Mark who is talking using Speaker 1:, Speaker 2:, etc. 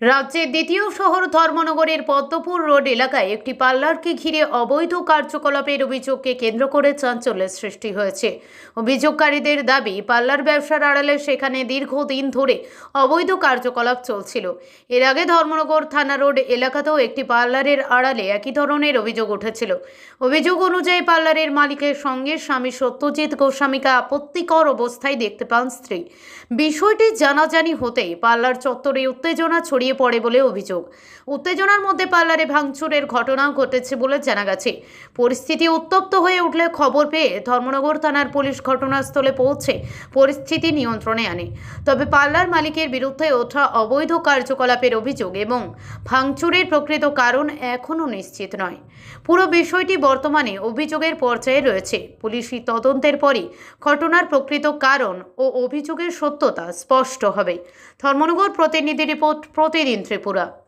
Speaker 1: রাজ্যের দ্বিতীয় শহর ধর্মনগরের পদ্মপুর রোড এলাকায় একটি পার্লারকে ঘিরে অবৈধ কার্যকলাপের অভিযোগকে কেন্দ্র করে চাঞ্চল্যের সৃষ্টি হয়েছে। অভিযোগকারীদের দাবি, পার্লার ব্যবসার আড়ালে সেখানে দীর্ঘদিন ধরে অবৈধ কার্যকলাপ চলছিল। এর আগে ধর্মনগর থানা রোড এলাকাতেও একটি পার্লারের আড়ালে একই ধরনের অভিযোগ উঠেছিল। অভিযোগ অনুযায়ী পার্লারের মালিকের সঙ্গে স্বামী সত্যজিৎ গোস্বামীকে আপত্তিকর অবস্থায় দেখতে পান স্ত্রী। বিষয়টি জানাজানি হতেই পার্লার চত্বরে উত্তেজনা ছড়িয়ে পড়ে বলে অভিযোগ। উত্তেজনার মধ্যে পার্লারে ভাঙচুরের ঘটনাও ঘটেছে বলে জানা গেছে। পরিস্থিতি উত্তপ্ত হয়ে উঠলে খবর পেয়ে ধর্মনগর থানার পুলিশ ঘটনাস্থলে পৌঁছে পরিস্থিতি নিয়ন্ত্রণে আনে। তবে পার্লার মালিকের বিরুদ্ধে ওঠা অবৈধ কার্যকলাপের অভিযোগ এবং ভাঙচুরের প্রকৃত কারণ এখনও নিশ্চিত নয়। পুরো বিষয়টি বর্তমানে অভিযোগের পর্যায়ে রয়েছে। পুলিশি তদন্তের পরই ঘটনার প্রকৃত কারণ ও অভিযোগের সত্যতা স্পষ্ট হবে। ধর্মনগর প্রতিনিধি রিপোর্ট, প্রতিদিন ত্রিপুরা।